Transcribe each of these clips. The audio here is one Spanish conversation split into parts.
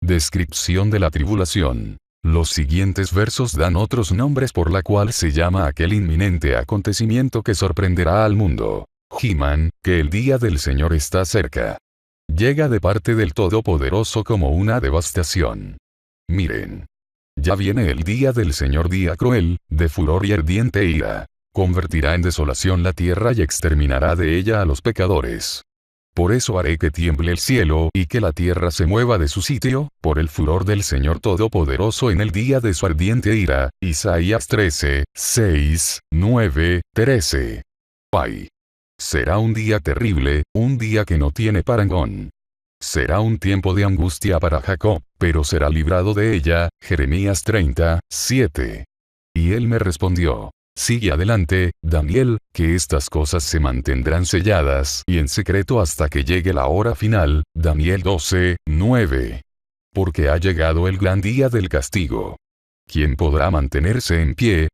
Descripción de la tribulación. Los siguientes versos dan otros nombres por la cual se llama aquel inminente acontecimiento que sorprenderá al mundo. He-Man, que el día del Señor está cerca. Llega de parte del Todopoderoso como una devastación. Miren. Ya viene el día del Señor, día cruel, de furor y ardiente ira. Convertirá en desolación la tierra y exterminará de ella a los pecadores. Por eso haré que tiemble el cielo y que la tierra se mueva de su sitio, por el furor del Señor Todopoderoso en el día de su ardiente ira. Isaías 13, 6, 9, 13. Ay. Será un día terrible, un día que no tiene parangón. Será un tiempo de angustia para Jacob, pero será librado de ella. Jeremías 30, 7. Y él me respondió. Sigue adelante, Daniel, que estas cosas se mantendrán selladas y en secreto hasta que llegue la hora final. Daniel 12, 9. Porque ha llegado el gran día del castigo. ¿Quién podrá mantenerse en pie?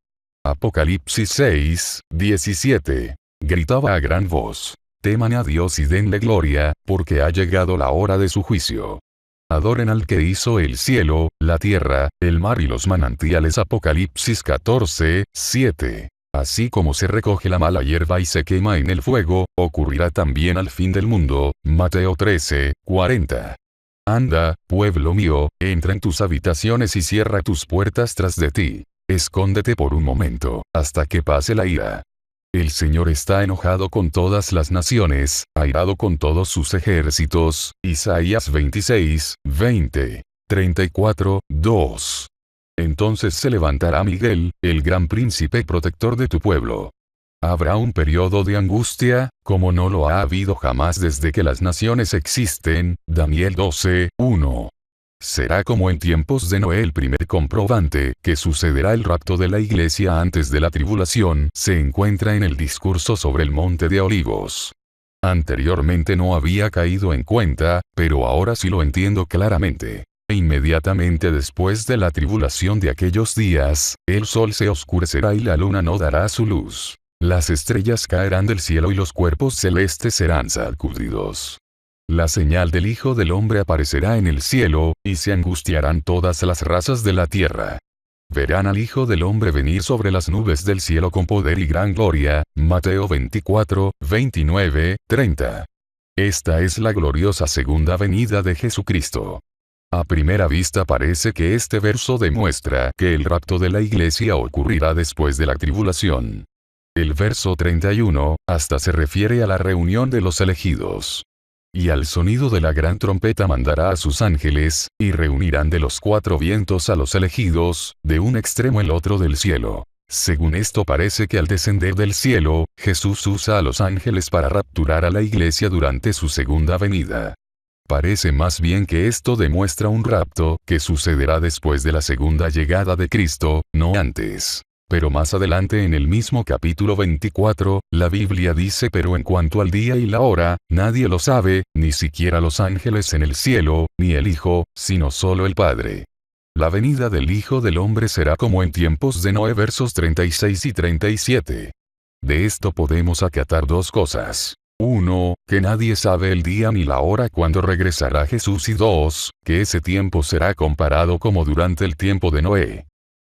Apocalipsis 6, 17. Gritaba a gran voz. Teman a Dios y denle gloria, porque ha llegado la hora de su juicio. Adoren al que hizo el cielo, la tierra, el mar y los manantiales. Apocalipsis 14, 7. Así como se recoge la mala hierba y se quema en el fuego, ocurrirá también al fin del mundo. Mateo 13, 40. Anda, pueblo mío, entra en tus habitaciones y cierra tus puertas tras de ti. Escóndete por un momento, hasta que pase la ira. El Señor está enojado con todas las naciones, airado con todos sus ejércitos. Isaías 26, 20. 34, 2. Entonces se levantará Miguel, el gran príncipe protector de tu pueblo. Habrá un periodo de angustia, como no lo ha habido jamás desde que las naciones existen. Daniel 12, 1. Será como en tiempos de Noé. El primer comprobante que sucederá el rapto de la iglesia antes de la tribulación se encuentra en el discurso sobre el monte de Olivos. Anteriormente no había caído en cuenta, pero ahora sí lo entiendo claramente. Inmediatamente después de la tribulación de aquellos días, el sol se oscurecerá y la luna no dará su luz. Las estrellas caerán del cielo y los cuerpos celestes serán sacudidos. La señal del Hijo del Hombre aparecerá en el cielo, y se angustiarán todas las razas de la tierra. Verán al Hijo del Hombre venir sobre las nubes del cielo con poder y gran gloria. Mateo 24, 29, 30. Esta es la gloriosa segunda venida de Jesucristo. A primera vista parece que este verso demuestra que el rapto de la iglesia ocurrirá después de la tribulación. El verso 31, hasta se refiere a la reunión de los elegidos. Y al sonido de la gran trompeta mandará a sus ángeles, y reunirán de los cuatro vientos a los elegidos, de un extremo al otro del cielo. Según esto parece que al descender del cielo, Jesús usa a los ángeles para rapturar a la iglesia durante su segunda venida. Parece más bien que esto demuestra un rapto que sucederá después de la segunda llegada de Cristo, no antes. Pero más adelante en el mismo capítulo 24, la Biblia dice: pero en cuanto al día y la hora, nadie lo sabe, ni siquiera los ángeles en el cielo, ni el Hijo, sino solo el Padre. La venida del Hijo del Hombre será como en tiempos de Noé. Versos 36 y 37. De esto podemos acatar dos cosas. 1. Que nadie sabe el día ni la hora cuando regresará Jesús. Y 2. Que ese tiempo será comparado como durante el tiempo de Noé.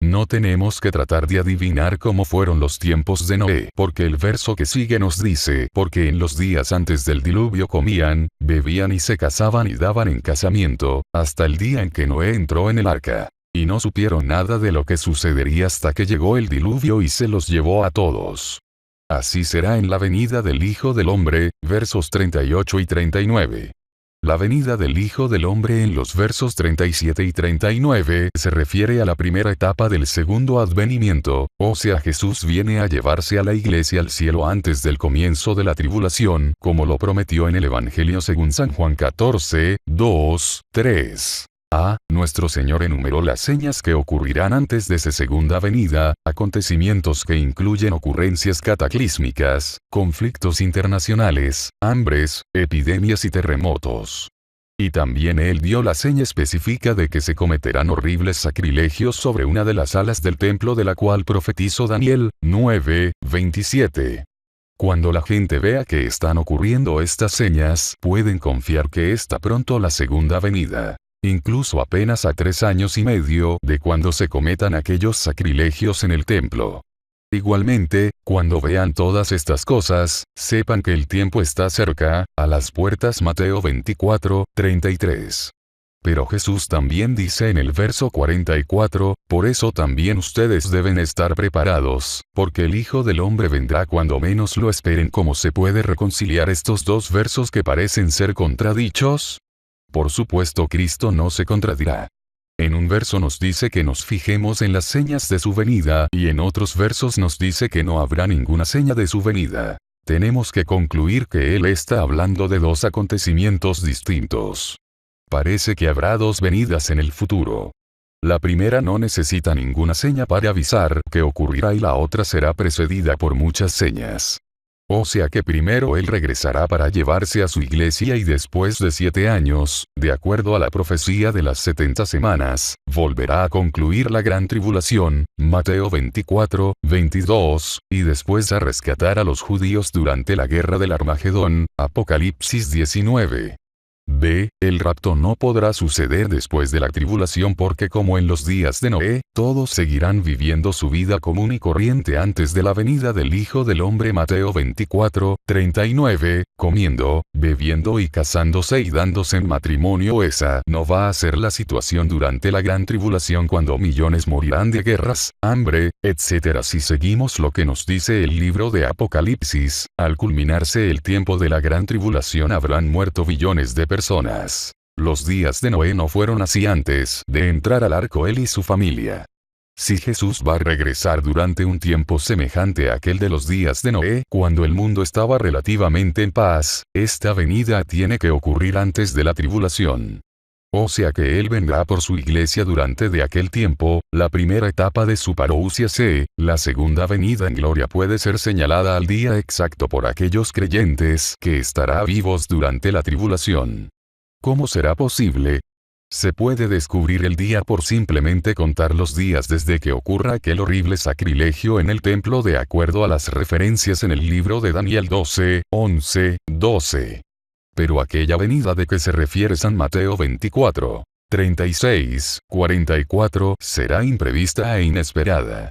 No tenemos que tratar de adivinar cómo fueron los tiempos de Noé, porque el verso que sigue nos dice: porque en los días antes del diluvio comían, bebían y se casaban y daban en casamiento, hasta el día en que Noé entró en el arca. Y no supieron nada de lo que sucedería hasta que llegó el diluvio y se los llevó a todos. Así será en la venida del Hijo del Hombre. Versos 38 y 39. La venida del Hijo del Hombre en los versos 37 y 39 se refiere a la primera etapa del segundo advenimiento, o sea, Jesús viene a llevarse a la iglesia al cielo antes del comienzo de la tribulación, como lo prometió en el Evangelio según San Juan 14, 2, 3. Nuestro Señor enumeró las señas que ocurrirán antes de su segunda venida, acontecimientos que incluyen ocurrencias cataclísmicas, conflictos internacionales, hambres, epidemias y terremotos. Y también Él dio la seña específica de que se cometerán horribles sacrilegios sobre una de las alas del templo, de la cual profetizó Daniel 9, 27. Cuando la gente vea que están ocurriendo estas señas, pueden confiar que está pronto la segunda venida. incluso apenas a 3 años y medio de cuando se cometan aquellos sacrilegios en el templo. Igualmente, cuando vean todas estas cosas, sepan que el tiempo está cerca, a las puertas. Mateo 24, 33. Pero Jesús también dice en el verso 44, por eso también ustedes deben estar preparados, porque el Hijo del Hombre vendrá cuando menos lo esperen. ¿Cómo se puede reconciliar estos dos versos que parecen ser contradichos? Por supuesto, Cristo no se contradirá. En un verso nos dice que nos fijemos en las señas de su venida, y en otros versos nos dice que no habrá ninguna seña de su venida. Tenemos que concluir que Él está hablando de dos acontecimientos distintos. Parece que habrá dos venidas en el futuro. La primera no necesita ninguna seña para avisar que ocurrirá y la otra será precedida por muchas señas. O sea que primero Él regresará para llevarse a su iglesia y después de 7 años, de acuerdo a la profecía de las 70 semanas, volverá a concluir la gran tribulación, Mateo 24, 22, y después a rescatar a los judíos durante la guerra del Armagedón, Apocalipsis 19. B. El rapto no podrá suceder después de la tribulación porque como en los días de Noé, todos seguirán viviendo su vida común y corriente antes de la venida del Hijo del Hombre. Mateo 24, 39, comiendo, bebiendo y casándose y dándose en matrimonio. Esa no va a ser la situación durante la gran tribulación cuando millones morirán de guerras, hambre, etc. Si seguimos lo que nos dice el libro de Apocalipsis, al culminarse el tiempo de la gran tribulación habrán muerto billones de personas. Los días de Noé no fueron así antes de entrar al arco él y su familia. Si Jesús va a regresar durante un tiempo semejante a aquel de los días de Noé, cuando el mundo estaba relativamente en paz, esta venida tiene que ocurrir antes de la tribulación. O sea que Él vendrá por su iglesia durante de aquel tiempo, la primera etapa de su parousia. La segunda venida en gloria puede ser señalada al día exacto por aquellos creyentes que estará vivos durante la tribulación. ¿Cómo será posible? Se puede descubrir el día por simplemente contar los días desde que ocurra aquel horrible sacrilegio en el templo de acuerdo a las referencias en el libro de Daniel 12, 11, 12. Pero aquella venida de que se refiere San Mateo 24, 36, 44 será imprevista e inesperada.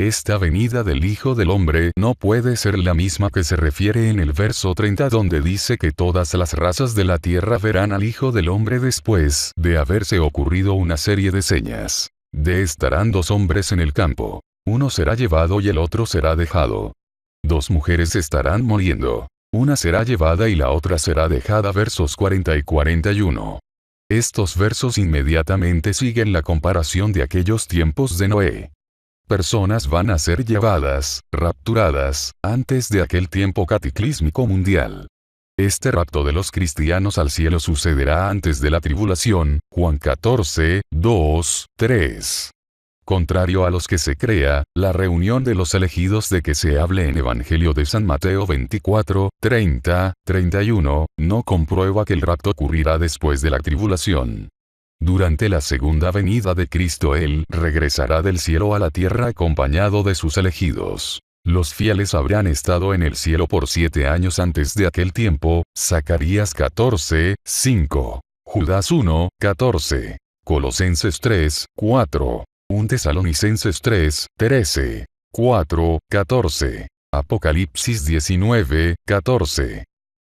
Esta venida del Hijo del Hombre no puede ser la misma que se refiere en el verso 30 donde dice que todas las razas de la tierra verán al Hijo del Hombre después de haberse ocurrido una serie de señas. Estarán dos hombres en el campo. Uno será llevado y el otro será dejado. Dos mujeres estarán muriendo. Una será llevada y la otra será dejada. Versos 40 y 41. Estos versos inmediatamente siguen la comparación de aquellos tiempos de Noé. Personas van a ser llevadas, rapturadas, antes de aquel tiempo cataclísmico mundial. Este rapto de los cristianos al cielo sucederá antes de la tribulación, Juan 14, 2, 3. Contrario a los que se crea, la reunión de los elegidos de que se hable en Evangelio de San Mateo 24, 30, 31, no comprueba que el rapto ocurrirá después de la tribulación. Durante la segunda venida de Cristo Él regresará del cielo a la tierra acompañado de sus elegidos. Los fieles habrán estado en el cielo por 7 años antes de aquel tiempo, Zacarías 14, 5. Judas 1, 14. Colosenses 3, 4. 1 Tesalonicenses 3, 13. 4, 14. Apocalipsis 19, 14.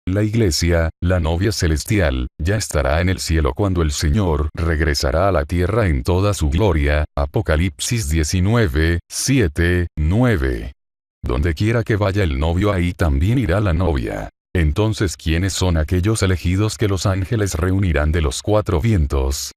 La iglesia, la novia celestial, ya estará en el cielo cuando el Señor regresará a la tierra en toda su gloria, Apocalipsis 19, 7, 9. Donde quiera que vaya el novio ahí también irá la novia. Entonces, ¿quiénes son aquellos elegidos que los ángeles reunirán de los 4 vientos?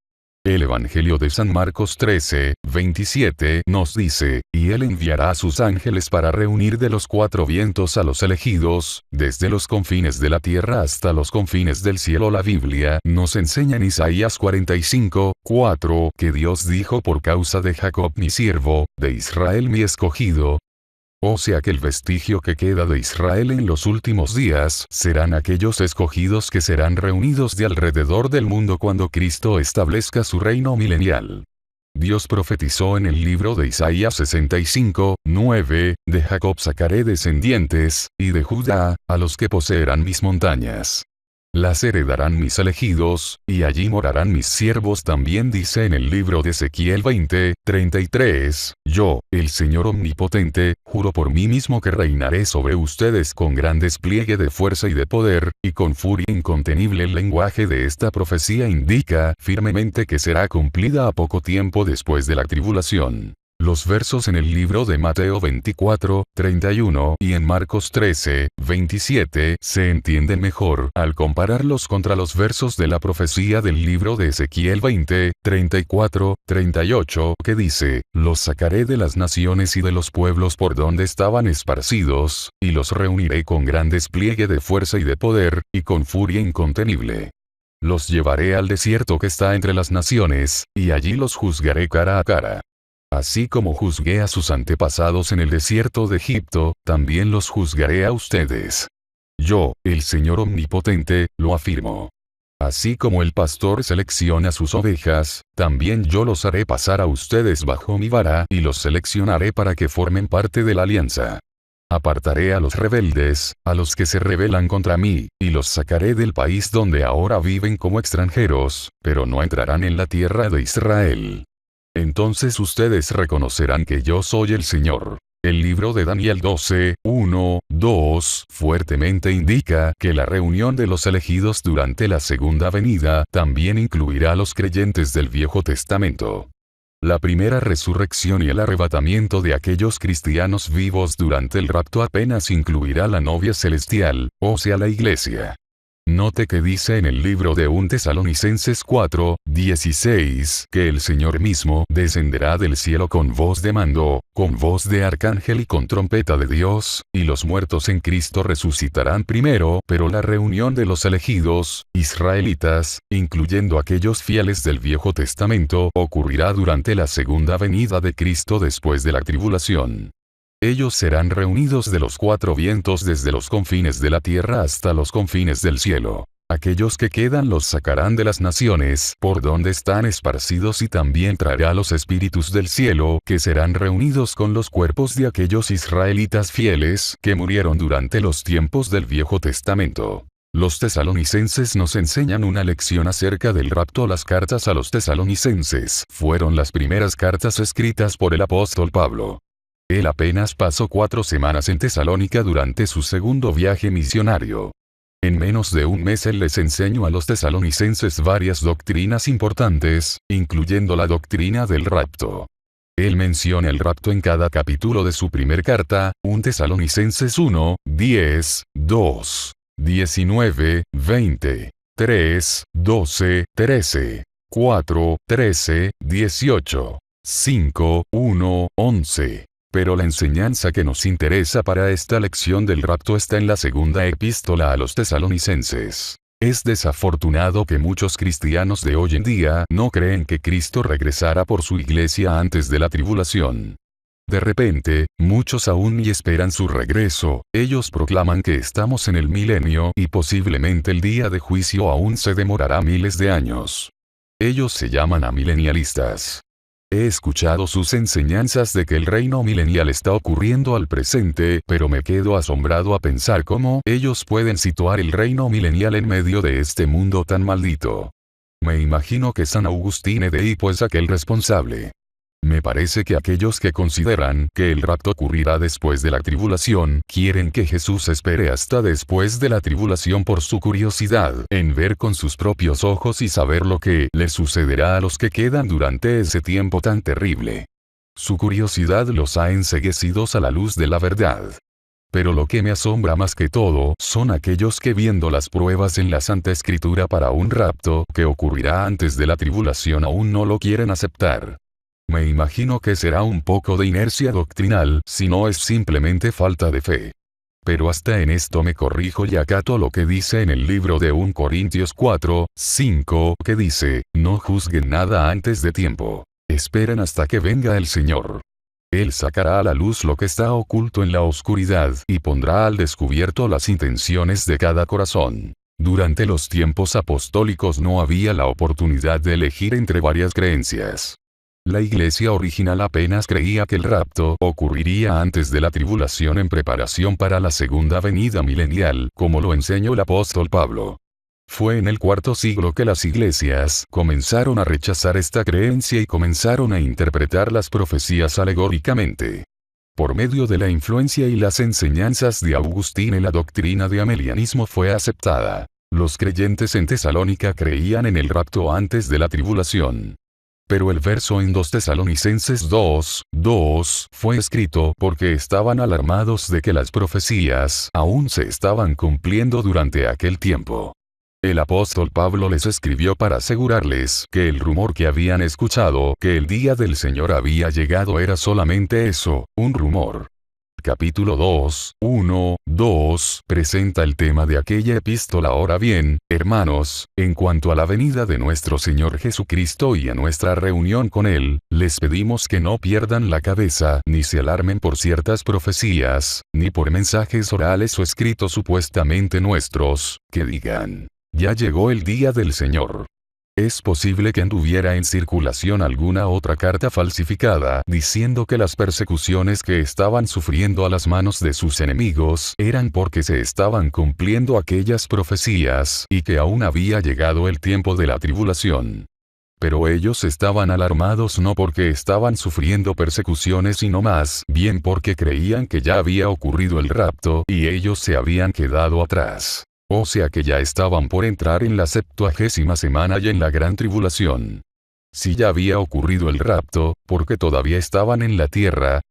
El Evangelio de San Marcos 13, 27 nos dice, y Él enviará a sus ángeles para reunir de los 4 vientos a los elegidos, desde los confines de la tierra hasta los confines del cielo. La Biblia nos enseña en Isaías 45, 4, que Dios dijo por causa de Jacob mi siervo, de Israel mi escogido. O sea que el vestigio que queda de Israel en los últimos días serán aquellos escogidos que serán reunidos de alrededor del mundo cuando Cristo establezca su reino milenial. Dios profetizó en el libro de Isaías 65, 9, de Jacob sacaré descendientes, y de Judá, a los que poseerán mis montañas. Las heredarán mis elegidos, y allí morarán mis siervos. También dice en el libro de Ezequiel 20:33, yo, el Señor Omnipotente, juro por mí mismo que reinaré sobre ustedes con gran despliegue de fuerza y de poder, y con furia incontenible. El lenguaje de esta profecía indica firmemente que será cumplida a poco tiempo después de la tribulación. Los versos en el libro de Mateo 24:31 y en Marcos 13:27 se entienden mejor al compararlos contra los versos de la profecía del libro de Ezequiel 20:34-38 que dice, los sacaré de las naciones y de los pueblos por donde estaban esparcidos, y los reuniré con gran despliegue de fuerza y de poder, y con furia incontenible. Los llevaré al desierto que está entre las naciones, y allí los juzgaré cara a cara. Así como juzgué a sus antepasados en el desierto de Egipto, también los juzgaré a ustedes. Yo, el Señor Omnipotente, lo afirmo. Así como el pastor selecciona sus ovejas, también yo los haré pasar a ustedes bajo mi vara y los seleccionaré para que formen parte de la alianza. Apartaré a los rebeldes, a los que se rebelan contra mí, y los sacaré del país donde ahora viven como extranjeros, pero no entrarán en la tierra de Israel. Entonces ustedes reconocerán que yo soy el Señor. El libro de Daniel 12:1-2 fuertemente indica que la reunión de los elegidos durante la segunda venida también incluirá a los creyentes del Viejo Testamento. La primera resurrección y el arrebatamiento de aquellos cristianos vivos durante el rapto apenas incluirá la novia celestial, o sea la iglesia. Note que dice en el libro de 1 Tesalonicenses 4:16 que el Señor mismo descenderá del cielo con voz de mando, con voz de arcángel y con trompeta de Dios, y los muertos en Cristo resucitarán primero. Pero la reunión de los elegidos, israelitas, incluyendo aquellos fieles del Viejo Testamento, ocurrirá durante la segunda venida de Cristo después de la tribulación. Ellos serán reunidos de los cuatro vientos desde los confines de la tierra hasta los confines del cielo. Aquellos que quedan los sacarán de las naciones por donde están esparcidos y también traerá a los espíritus del cielo que serán reunidos con los cuerpos de aquellos israelitas fieles que murieron durante los tiempos del Viejo Testamento. Los tesalonicenses nos enseñan una lección acerca del rapto. Las cartas a los tesalonicenses fueron las primeras cartas escritas por el apóstol Pablo. Él apenas pasó 4 semanas en Tesalónica durante su segundo viaje misionario. En menos de un mes él les enseñó a los tesalonicenses varias doctrinas importantes, incluyendo la doctrina del rapto. Él menciona el rapto en cada capítulo de su primer carta, 1 Tesalonicenses 1:10, 2, 19, 20, 3, 12, 13, 4, 13, 18, 5, 1, 11. Pero la enseñanza que nos interesa para esta lección del rapto está en la segunda epístola a los tesalonicenses. Es desafortunado que muchos cristianos de hoy en día no creen que Cristo regresará por su iglesia antes de la tribulación. De repente, muchos aún ni esperan su regreso. Ellos proclaman que estamos en el milenio y posiblemente el día de juicio aún se demorará miles de años. Ellos se llaman amilenialistas. He escuchado sus enseñanzas de que el reino milenial está ocurriendo al presente, pero me quedo asombrado a pensar cómo ellos pueden situar el reino milenial en medio de este mundo tan maldito. Me imagino que San Agustín de Hippo es aquel responsable. Me parece que aquellos que consideran que el rapto ocurrirá después de la tribulación, quieren que Jesús espere hasta después de la tribulación por su curiosidad en ver con sus propios ojos y saber lo que le sucederá a los que quedan durante ese tiempo tan terrible. Su curiosidad los ha enceguecidos a la luz de la verdad. Pero lo que me asombra más que todo son aquellos que viendo las pruebas en la Santa Escritura para un rapto que ocurrirá antes de la tribulación aún no lo quieren aceptar. Me imagino que será un poco de inercia doctrinal, si no es simplemente falta de fe. Pero hasta en esto me corrijo y acato lo que dice en el libro de 1 Corintios 4:5, que dice, no juzguen nada antes de tiempo. Esperen hasta que venga el Señor. Él sacará a la luz lo que está oculto en la oscuridad y pondrá al descubierto las intenciones de cada corazón. Durante los tiempos apostólicos no había la oportunidad de elegir entre varias creencias. La iglesia original apenas creía que el rapto ocurriría antes de la tribulación en preparación para la segunda venida milenial, como lo enseñó el apóstol Pablo. Fue en el cuarto siglo que las iglesias comenzaron a rechazar esta creencia y comenzaron a interpretar las profecías alegóricamente. Por medio de la influencia y las enseñanzas de Agustín, la doctrina de amelianismo fue aceptada. Los creyentes en Tesalónica creían en el rapto antes de la tribulación. Pero el verso en 2 Tesalonicenses 2:2 fue escrito porque estaban alarmados de que las profecías aún se estaban cumpliendo durante aquel tiempo. El apóstol Pablo les escribió para asegurarles que el rumor que habían escuchado, que el día del Señor había llegado, era solamente eso, un rumor. Capítulo 2:1-2 presenta el tema de aquella epístola. Ahora bien, hermanos, en cuanto a la venida de nuestro Señor Jesucristo y a nuestra reunión con Él, les pedimos que no pierdan la cabeza, ni se alarmen por ciertas profecías, ni por mensajes orales o escritos supuestamente nuestros, que digan: ya llegó el día del Señor. Es posible que anduviera en circulación alguna otra carta falsificada diciendo que las persecuciones que estaban sufriendo a las manos de sus enemigos eran porque se estaban cumpliendo aquellas profecías y que aún había llegado el tiempo de la tribulación. Pero ellos estaban alarmados no porque estaban sufriendo persecuciones, sino más bien porque creían que ya había ocurrido el rapto y ellos se habían quedado atrás. O sea que ya estaban por entrar en la 70ª semana y en la gran tribulación. Si ya había ocurrido el rapto, porque todavía estaban en la tierra.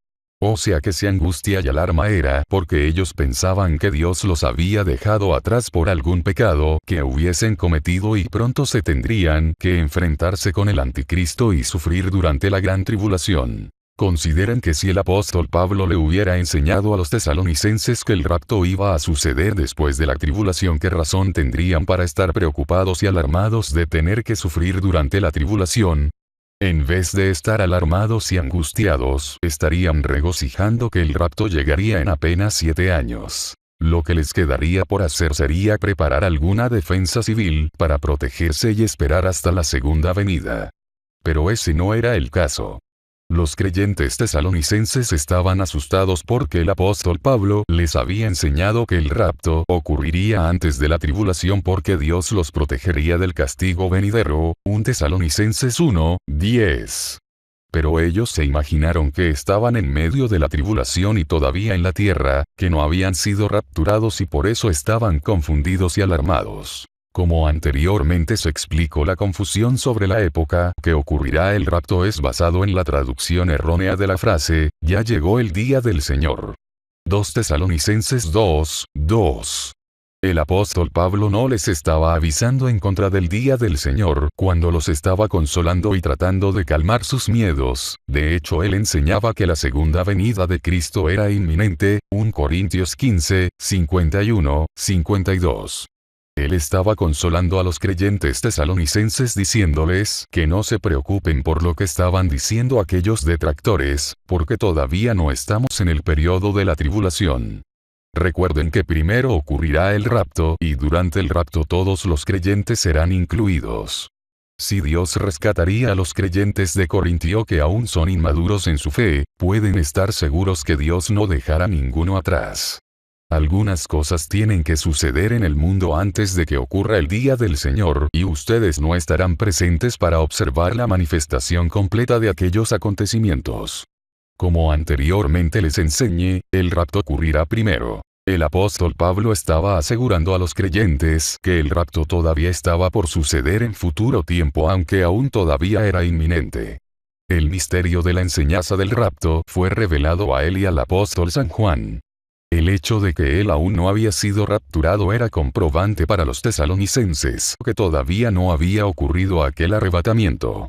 O sea que su angustia y alarma era porque ellos pensaban que Dios los había dejado atrás por algún pecado que hubiesen cometido y pronto se tendrían que enfrentarse con el anticristo y sufrir durante la gran tribulación. Consideren que si el apóstol Pablo le hubiera enseñado a los tesalonicenses que el rapto iba a suceder después de la tribulación, ¿qué razón tendrían para estar preocupados y alarmados de tener que sufrir durante la tribulación? En vez de estar alarmados y angustiados, estarían regocijando que el rapto llegaría en apenas 7 años. Lo que les quedaría por hacer sería preparar alguna defensa civil para protegerse y esperar hasta la segunda venida. Pero ese no era el caso. Los creyentes tesalonicenses estaban asustados porque el apóstol Pablo les había enseñado que el rapto ocurriría antes de la tribulación porque Dios los protegería del castigo venidero, 1 Tesalonicenses 1:10. Pero ellos se imaginaron que estaban en medio de la tribulación y todavía en la tierra, que no habían sido rapturados y por eso estaban confundidos y alarmados. Como anteriormente se explicó, la confusión sobre la época que ocurrirá el rapto es basado en la traducción errónea de la frase, ya llegó el día del Señor. 2 Tesalonicenses 2:2. El apóstol Pablo no les estaba avisando en contra del día del Señor cuando los estaba consolando y tratando de calmar sus miedos. De hecho, él enseñaba que la segunda venida de Cristo era inminente, 1 Corintios 15:51-52. Él estaba consolando a los creyentes tesalonicenses diciéndoles que no se preocupen por lo que estaban diciendo aquellos detractores, porque todavía no estamos en el periodo de la tribulación. Recuerden que primero ocurrirá el rapto y durante el rapto todos los creyentes serán incluidos. Si Dios rescataría a los creyentes de Corintio que aún son inmaduros en su fe, pueden estar seguros que Dios no dejará ninguno atrás. Algunas cosas tienen que suceder en el mundo antes de que ocurra el día del Señor y ustedes no estarán presentes para observar la manifestación completa de aquellos acontecimientos. Como anteriormente les enseñé, el rapto ocurrirá primero. El apóstol Pablo estaba asegurando a los creyentes que el rapto todavía estaba por suceder en futuro tiempo, aunque aún todavía era inminente. El misterio de la enseñanza del rapto fue revelado a él y al apóstol San Juan. El hecho de que él aún no había sido rapturado era comprobante para los tesalonicenses que todavía no había ocurrido aquel arrebatamiento.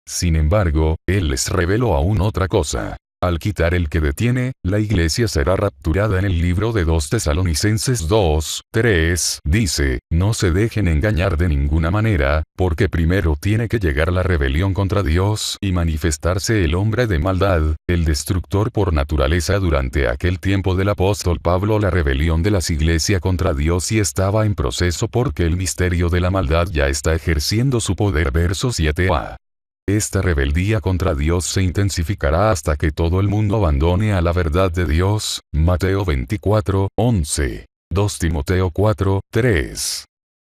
Sin embargo, él les reveló aún otra cosa. Al quitar el que detiene, la iglesia será rapturada. En el libro de 2 Tesalonicenses 2:3 dice, no se dejen engañar de ninguna manera, porque primero tiene que llegar la rebelión contra Dios y manifestarse el hombre de maldad, el destructor por naturaleza. Durante aquel tiempo del apóstol Pablo la rebelión de las iglesias contra Dios sí estaba en proceso porque el misterio de la maldad ya está ejerciendo su poder. Verso 7a. Esta rebeldía contra Dios se intensificará hasta que todo el mundo abandone a la verdad de Dios. Mateo 24:11. 2 Timoteo 4:3.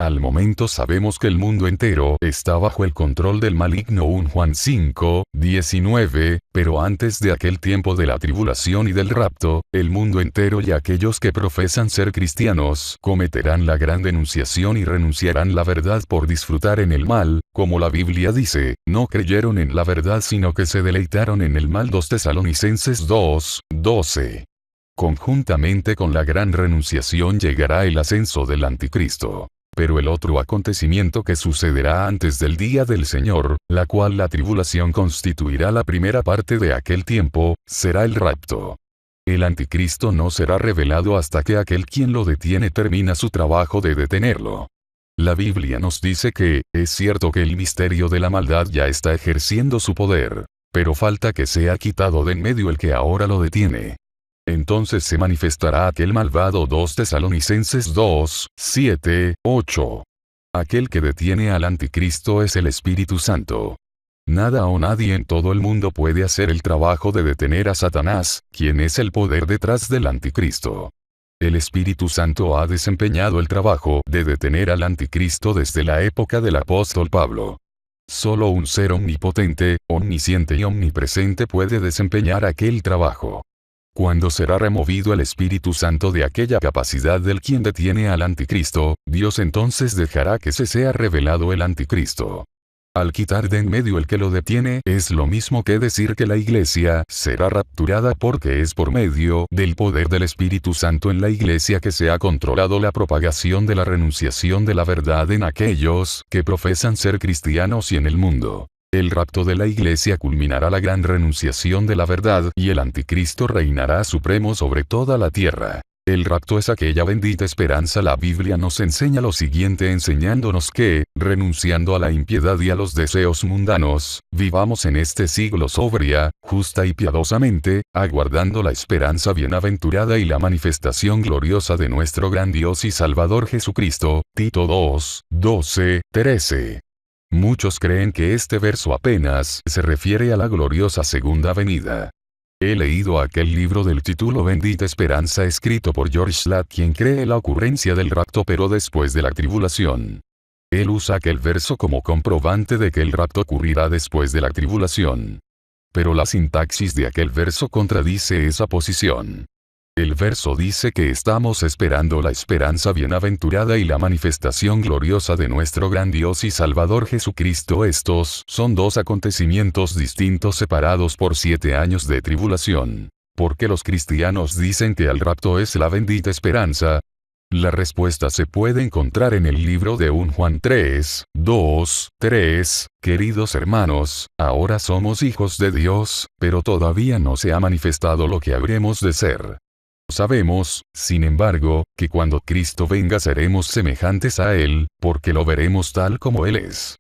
Al momento sabemos que el mundo entero está bajo el control del maligno 1 Juan 5, 19, pero antes de aquel tiempo de la tribulación y del rapto, el mundo entero y aquellos que profesan ser cristianos cometerán la gran denunciación y renunciarán la verdad por disfrutar en el mal, como la Biblia dice, no creyeron en la verdad sino que se deleitaron en el mal. 2 Tesalonicenses 2, 12. Conjuntamente con la gran renunciación llegará el ascenso del anticristo. Pero el otro acontecimiento que sucederá antes del día del Señor, la cual la tribulación constituirá la primera parte de aquel tiempo, será el rapto. El anticristo no será revelado hasta que aquel quien lo detiene termina su trabajo de detenerlo. La Biblia nos dice que, es cierto que el misterio de la maldad ya está ejerciendo su poder, pero falta que sea quitado de en medio el que ahora lo detiene. Entonces se manifestará aquel malvado. 2 Tesalonicenses 2, 7, 8. Aquel que detiene al anticristo es el Espíritu Santo. Nada o nadie en todo el mundo puede hacer el trabajo de detener a Satanás, quien es el poder detrás del anticristo. El Espíritu Santo ha desempeñado el trabajo de detener al anticristo desde la época del apóstol Pablo. Solo un ser omnipotente, omnisciente y omnipresente puede desempeñar aquel trabajo. Cuando será removido el Espíritu Santo de aquella capacidad del quien detiene al anticristo, Dios entonces dejará que se sea revelado el anticristo. Al quitar de en medio el que lo detiene, es lo mismo que decir que la iglesia será rapturada, porque es por medio del poder del Espíritu Santo en la iglesia que se ha controlado la propagación de la renunciación de la verdad en aquellos que profesan ser cristianos y en el mundo. El rapto de la iglesia culminará la gran renunciación de la verdad y el anticristo reinará supremo sobre toda la tierra. El rapto es aquella bendita esperanza. La Biblia nos enseña lo siguiente, enseñándonos que, renunciando a la impiedad y a los deseos mundanos, vivamos en este siglo sobria, justa y piadosamente, aguardando la esperanza bienaventurada y la manifestación gloriosa de nuestro gran Dios y Salvador Jesucristo. Tito 2, 12, 13. Muchos creen que este verso apenas se refiere a la gloriosa segunda venida. He leído aquel libro del título Bendita Esperanza escrito por George Slatt, quien cree la ocurrencia del rapto pero después de la tribulación. Él usa aquel verso como comprobante de que el rapto ocurrirá después de la tribulación. Pero la sintaxis de aquel verso contradice esa posición. El verso dice que estamos esperando la esperanza bienaventurada y la manifestación gloriosa de nuestro gran Dios y Salvador Jesucristo. Estos son dos acontecimientos distintos separados por 7 años de tribulación. ¿Por qué los cristianos dicen que el rapto es la bendita esperanza? La respuesta se puede encontrar en el libro de 1 Juan 3, 2, 3. Queridos hermanos, ahora somos hijos de Dios, pero todavía no se ha manifestado lo que habremos de ser. Sabemos, sin embargo, que cuando Cristo venga seremos semejantes a Él, porque lo veremos tal como Él es.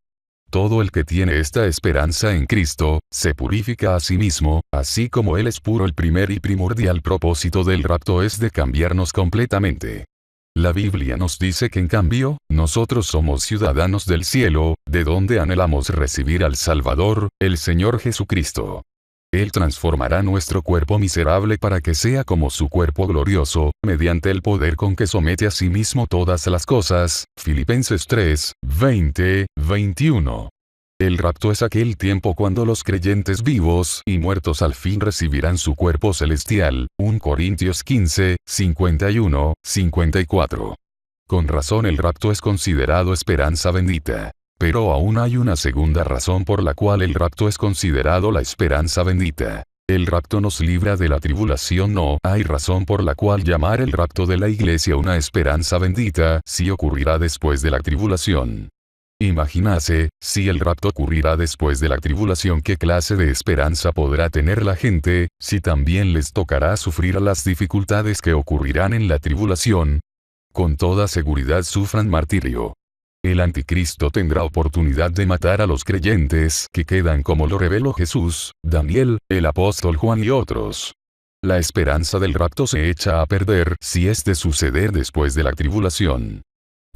Todo el que tiene esta esperanza en Cristo, se purifica a sí mismo, así como Él es puro. El primer y primordial propósito del rapto es de cambiarnos completamente. La Biblia nos dice que en cambio, nosotros somos ciudadanos del cielo, de donde anhelamos recibir al Salvador, el Señor Jesucristo. Él transformará nuestro cuerpo miserable para que sea como su cuerpo glorioso, mediante el poder con que somete a sí mismo todas las cosas. Filipenses 3, 20, 21. El rapto es aquel tiempo cuando los creyentes vivos y muertos al fin recibirán su cuerpo celestial. 1 Corintios 15, 51, 54. Con razón el rapto es considerado esperanza bendita. Pero aún hay una segunda razón por la cual el rapto es considerado la esperanza bendita. El rapto nos libra de la tribulación. No hay razón por la cual llamar el rapto de la iglesia una esperanza bendita si ocurrirá después de la tribulación. Imagínase, si el rapto ocurrirá después de la tribulación, ¿qué clase de esperanza podrá tener la gente, si también les tocará sufrir las dificultades que ocurrirán en la tribulación? Con toda seguridad sufran martirio. El anticristo tendrá oportunidad de matar a los creyentes que quedan, como lo reveló Jesús, Daniel, el apóstol Juan y otros. La esperanza del rapto se echa a perder si es de suceder después de la tribulación.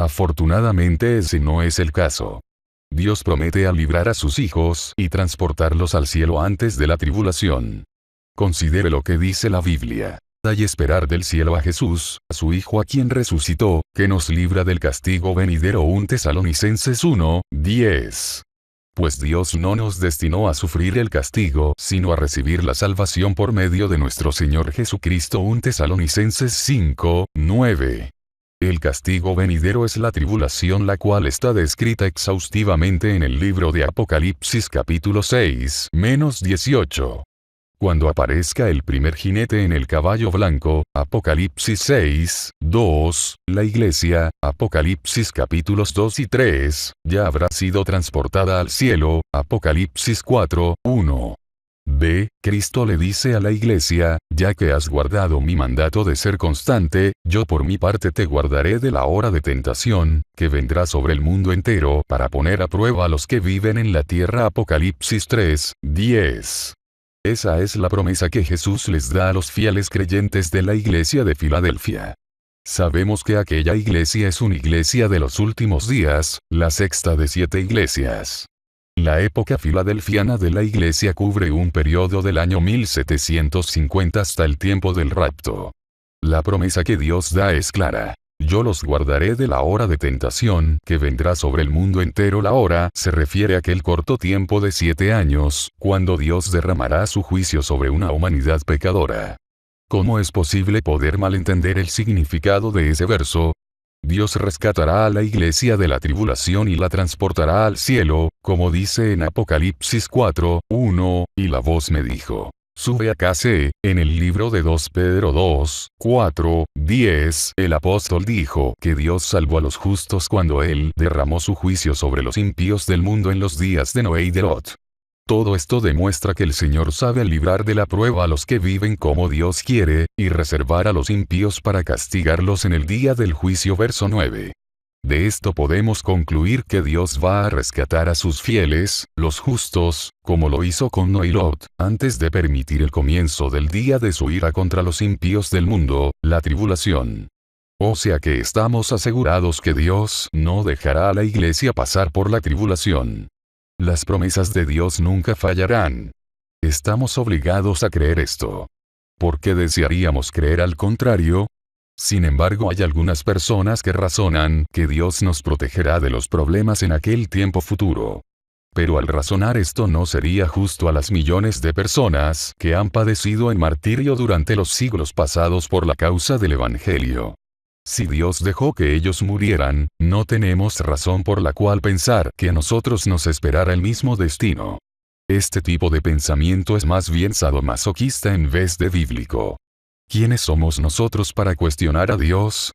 Afortunadamente ese no es el caso. Dios promete a librar a sus hijos y transportarlos al cielo antes de la tribulación. Considere lo que dice la Biblia. y esperar del cielo a Jesús, a su Hijo a quien resucitó, que nos libra del castigo venidero. 1 Tesalonicenses 1:10. Pues Dios no nos destinó a sufrir el castigo, sino a recibir la salvación por medio de nuestro Señor Jesucristo. 1 Tesalonicenses 5:9. El castigo venidero es la tribulación, la cual está descrita exhaustivamente en el libro de Apocalipsis capítulo 6-18. Cuando aparezca el primer jinete en el caballo blanco, Apocalipsis 6:2, la iglesia, Apocalipsis capítulos 2 y 3, ya habrá sido transportada al cielo, Apocalipsis 4:1. B. Cristo le dice a la iglesia, ya que has guardado mi mandato de ser constante, yo por mi parte te guardaré de la hora de tentación, que vendrá sobre el mundo entero para poner a prueba a los que viven en la tierra. Apocalipsis 3:10. Esa es la promesa que Jesús les da a los fieles creyentes de la iglesia de Filadelfia. Sabemos que aquella iglesia es una iglesia de los últimos días, la sexta de 7 iglesias. La época filadelfiana de la iglesia cubre un periodo del año 1750 hasta el tiempo del rapto. La promesa que Dios da es clara. Yo los guardaré de la hora de tentación que vendrá sobre el mundo entero. La hora se refiere a aquel corto tiempo de 7 años, cuando Dios derramará su juicio sobre una humanidad pecadora. ¿Cómo es posible poder malentender el significado de ese verso? Dios rescatará a la iglesia de la tribulación y la transportará al cielo, como dice en Apocalipsis 4:1, y la voz me dijo: sube acá. En el libro de 2 Pedro 2:4-10, el apóstol dijo que Dios salvó a los justos cuando Él derramó su juicio sobre los impíos del mundo en los días de Noé y de Lot. Todo esto demuestra que el Señor sabe librar de la prueba a los que viven como Dios quiere, y reservar a los impíos para castigarlos en el día del juicio. Verso 9. De esto podemos concluir que Dios va a rescatar a sus fieles, los justos, como lo hizo con Noé y Lot, antes de permitir el comienzo del día de su ira contra los impíos del mundo, la tribulación. O sea que estamos asegurados que Dios no dejará a la iglesia pasar por la tribulación. Las promesas de Dios nunca fallarán. Estamos obligados a creer esto. ¿Por qué desearíamos creer al contrario? Sin embargo, hay algunas personas que razonan que Dios nos protegerá de los problemas en aquel tiempo futuro. Pero al razonar esto no sería justo a las millones de personas que han padecido en martirio durante los siglos pasados por la causa del Evangelio. Si Dios dejó que ellos murieran, no tenemos razón por la cual pensar que a nosotros nos esperará el mismo destino. Este tipo de pensamiento es más bien sadomasoquista en vez de bíblico. ¿Quiénes somos nosotros para cuestionar a Dios?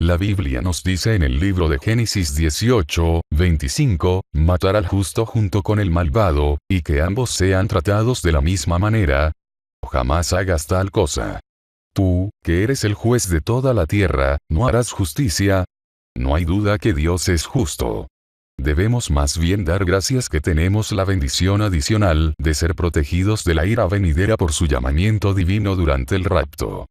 La Biblia nos dice en el libro de Génesis 18:25, matar al justo junto con el malvado, y que ambos sean tratados de la misma manera. Jamás hagas tal cosa. Tú, que eres el juez de toda la tierra, ¿no harás justicia? No hay duda que Dios es justo. Debemos más bien dar gracias que tenemos la bendición adicional de ser protegidos de la ira venidera por su llamamiento divino durante el rapto.